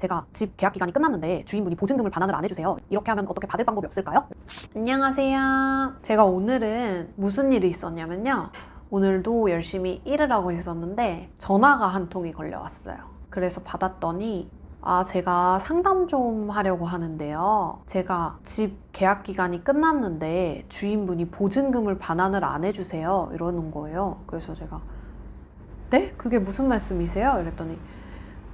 제가 집 계약 기간이 끝났는데 주인분이 보증금을 반환을 안 해주세요. 이렇게 하면 어떻게 받을 방법이 없을까요? 안녕하세요. 제가 오늘은 무슨 일이 있었냐면요. 오늘도 열심히 일을 하고 있었는데 전화가 한 통이 걸려왔어요. 그래서 받았더니 제가 상담 좀 하려고 하는데요. 제가 집 계약 기간이 끝났는데 주인분이 보증금을 반환을 안 해주세요. 이러는 거예요. 그래서 제가 네? 그게 무슨 말씀이세요? 이랬더니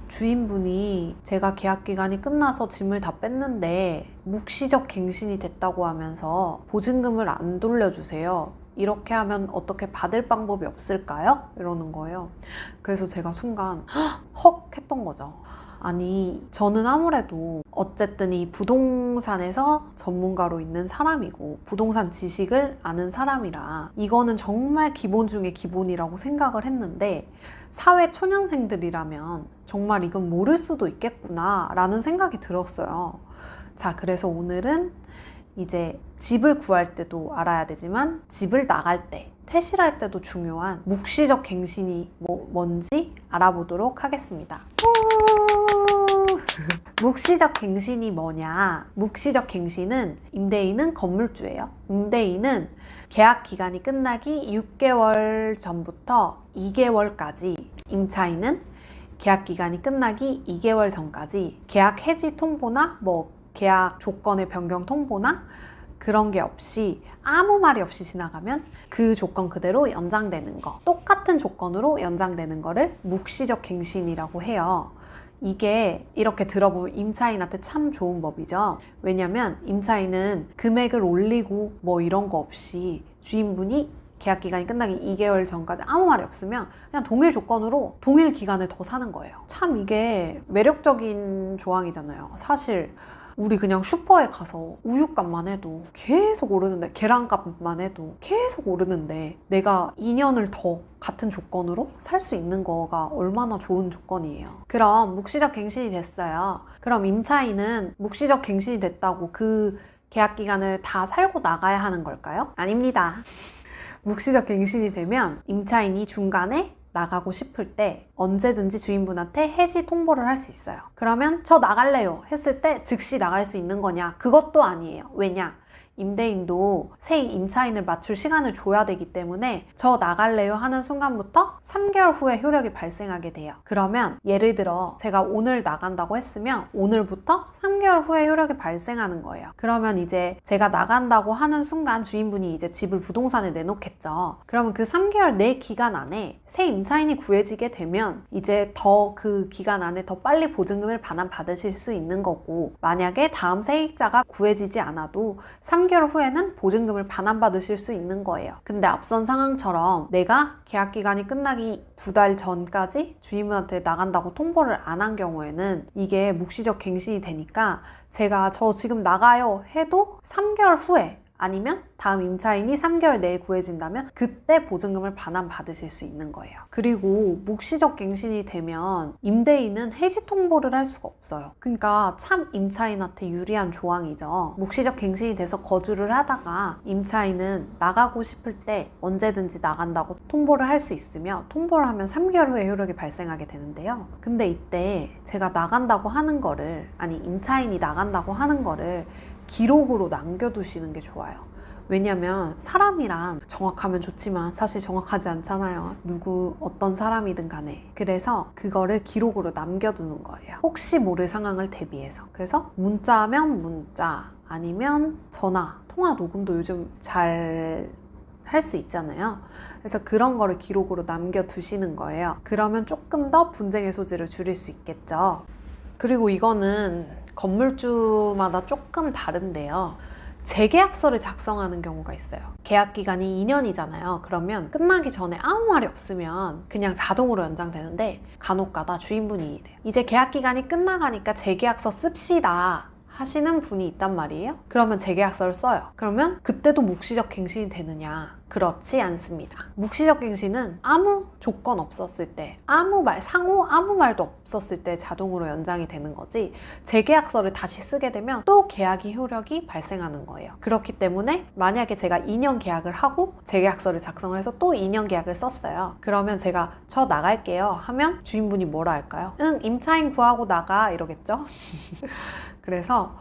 주인분이 제가 계약 기간이 끝나서 짐을 다 뺐는데 묵시적 갱신이 됐다고 하면서 보증금을 안 돌려주세요. 이렇게 하면 어떻게 받을 방법이 없을까요? 이러는 거예요. 그래서 제가 순간 헉 했던 거죠. 아니, 저는 아무래도 어쨌든 이 부동산에서 전문가로 있는 사람이고 부동산 지식을 아는 사람이라 이거는 정말 기본 중에 기본이라고 생각을 했는데 사회 초년생들이라면 정말 이건 모를 수도 있겠구나 라는 생각이 들었어요. 자, 그래서 오늘은 이제 집을 구할 때도 알아야 되지만 집을 나갈 때 퇴실할 때도 중요한 묵시적 갱신이 뭔지 알아보도록 하겠습니다. 묵시적 갱신이 뭐냐? 묵시적 갱신은 임대인은 건물주예요. 임대인은 계약 기간이 끝나기 6개월 전부터 2개월까지, 임차인은 계약 기간이 끝나기 2개월 전까지 계약 해지 통보나 계약 조건의 변경 통보나 그런 게 없이 아무 말이 없이 지나가면 그 조건 그대로 연장되는 거, 똑같은 조건으로 연장되는 거를 묵시적 갱신이라고 해요. 이게 이렇게 들어보면 임차인한테 참 좋은 법이죠. 왜냐면 임차인은 금액을 올리고 이런 거 없이 주인분이 계약 기간이 끝나기 2개월 전까지 아무 말이 없으면 그냥 동일 조건으로 동일 기간을 더 사는 거예요. 참 이게 매력적인 조항이잖아요. 사실 우리 그냥 슈퍼에 가서 우유값만 해도 계속 오르는데, 계란값만 해도 계속 오르는데 내가 2년을 더 같은 조건으로 살 수 있는 거가 얼마나 좋은 조건이에요. 그럼 묵시적 갱신이 됐어요. 그럼 임차인은 묵시적 갱신이 됐다고 그 계약 기간을 다 살고 나가야 하는 걸까요? 아닙니다. 묵시적 갱신이 되면 임차인이 중간에 나가고 싶을 때 언제든지 주인분한테 해지 통보를 할 수 있어요. 그러면 저 나갈래요 했을 때 즉시 나갈 수 있는 거냐? 그것도 아니에요. 왜냐? 임대인도 새 임차인을 맞출 시간을 줘야 되기 때문에 저 나갈래요 하는 순간부터 3개월 후에 효력이 발생하게 돼요. 그러면 예를 들어 제가 오늘 나간다고 했으면 오늘부터 3개월 후에 효력이 발생하는 거예요. 그러면 이제 제가 나간다고 하는 순간 주인분이 이제 집을 부동산에 내놓겠죠. 그러면 그 3개월 내 기간 안에 새 임차인이 구해지게 되면 이제 더 그 기간 안에 더 빨리 보증금을 반환받으실 수 있는 거고, 만약에 다음 세입자가 구해지지 않아도 3개월 후에는 보증금을 반환받으실 수 있는 거예요. 근데 앞선 상황처럼 내가 계약 기간이 끝나기 2달 전까지 주인분한테 나간다고 통보를 안 한 경우에는 이게 묵시적 갱신이 되니까 제가 저 지금 나가요 해도 3개월 후에 아니면 다음 임차인이 3개월 내에 구해진다면 그때 보증금을 반환받으실 수 있는 거예요. 그리고 묵시적 갱신이 되면 임대인은 해지 통보를 할 수가 없어요. 그러니까 참 임차인한테 유리한 조항이죠. 묵시적 갱신이 돼서 거주를 하다가 임차인은 나가고 싶을 때 언제든지 나간다고 통보를 할 수 있으며, 통보를 하면 3개월 후에 효력이 발생하게 되는데요. 근데 이때 제가 나간다고 하는 거를, 임차인이 나간다고 하는 거를 기록으로 남겨두시는 게 좋아요. 왜냐면 사람이란 정확하면 좋지만 사실 정확하지 않잖아요. 어떤 사람이든 간에. 그래서 그거를 기록으로 남겨두는 거예요. 혹시 모를 상황을 대비해서. 그래서 문자면 문자, 아니면 전화, 통화 녹음도 요즘 잘 할 수 있잖아요. 그래서 그런 거를 기록으로 남겨두시는 거예요. 그러면 조금 더 분쟁의 소지를 줄일 수 있겠죠. 그리고 이거는 건물주마다 조금 다른데요. 재계약서를 작성하는 경우가 있어요. 계약 기간이 2년이잖아요. 그러면 끝나기 전에 아무 말이 없으면 그냥 자동으로 연장되는데 간혹가다 주인분이 이래요. 이제 계약 기간이 끝나가니까 재계약서 씁시다 하시는 분이 있단 말이에요. 그러면 재계약서를 써요. 그러면 그때도 묵시적 갱신이 되느냐? 그렇지 않습니다. 묵시적 갱신은 아무 조건 없었을 때, 상호 아무 말도 없었을 때 자동으로 연장이 되는 거지, 재계약서를 다시 쓰게 되면 또 계약이 효력이 발생하는 거예요. 그렇기 때문에 만약에 제가 2년 계약을 하고 재계약서를 작성을 해서 또 2년 계약을 썼어요. 그러면 제가 저 나갈게요 하면 주인분이 뭐라 할까요? 응, 임차인 구하고 나가 이러겠죠? 그래서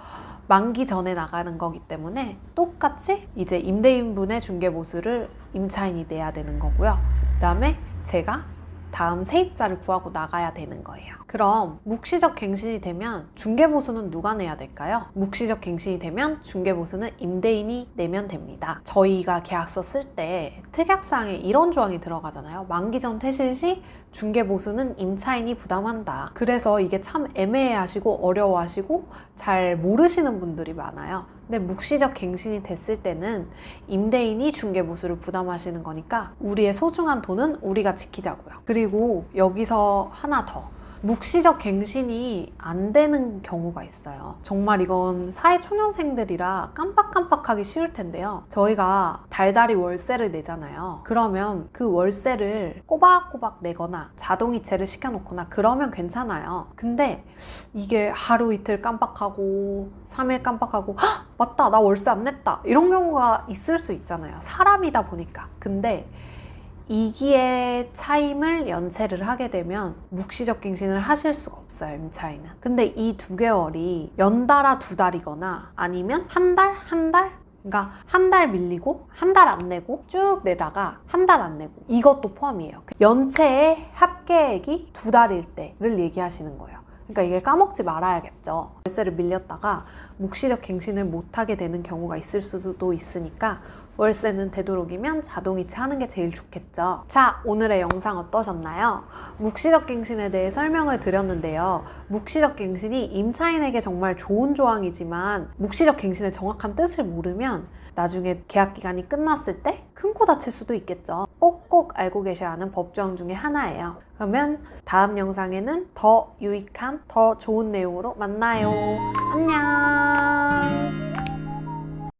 만기 전에 나가는 거기 때문에 똑같이 이제 임대인분의 중개보수를 임차인이 내야 되는 거고요. 그 다음에 제가 다음 세입자를 구하고 나가야 되는 거예요. 그럼 묵시적 갱신이 되면 중개보수는 누가 내야 될까요? 묵시적 갱신이 되면 중개보수는 임대인이 내면 됩니다. 저희가 계약서 쓸 때 특약사항에 이런 조항이 들어가잖아요. 만기 전 퇴실 시 중개보수는 임차인이 부담한다. 그래서 이게 참 애매해하시고 어려워하시고 잘 모르시는 분들이 많아요. 근데 묵시적 갱신이 됐을 때는 임대인이 중개보수를 부담하시는 거니까 우리의 소중한 돈은 우리가 지키자고요. 그리고 여기서 하나 더. 묵시적 갱신이 안 되는 경우가 있어요. 정말 이건 사회초년생들이라 깜빡깜빡하기 쉬울 텐데요. 저희가 달달이 월세를 내잖아요. 그러면 그 월세를 꼬박꼬박 내거나 자동이체를 시켜놓거나 그러면 괜찮아요. 근데 이게 하루 이틀 깜빡하고 3일 깜빡하고 헉! 맞다, 나 월세 안 냈다, 이런 경우가 있을 수 있잖아요. 사람이다 보니까. 근데 이기의 차임을 연체를 하게 되면 묵시적 갱신을 하실 수가 없어요, 임차인은. 근데 이 2개월이 연달아 2달이거나 아니면 한 달? 그러니까 한 달 밀리고 한 달 안 내고 쭉 내다가 한 달 안 내고, 이것도 포함이에요. 연체의 합계액이 2달일 때를 얘기하시는 거예요. 그러니까 이게 까먹지 말아야겠죠. 월세를 밀렸다가 묵시적 갱신을 못하게 되는 경우가 있을 수도 있으니까 월세는 되도록이면 자동이체 하는 게 제일 좋겠죠. 자, 오늘의 영상 어떠셨나요? 묵시적 갱신에 대해 설명을 드렸는데요. 묵시적 갱신이 임차인에게 정말 좋은 조항이지만 묵시적 갱신의 정확한 뜻을 모르면 나중에 계약 기간이 끝났을 때 큰 코 다칠 수도 있겠죠. 꼭꼭 알고 계셔야 하는 법조항 중에 하나예요. 그러면 다음 영상에는 더 유익한, 더 좋은 내용으로 만나요. 안녕!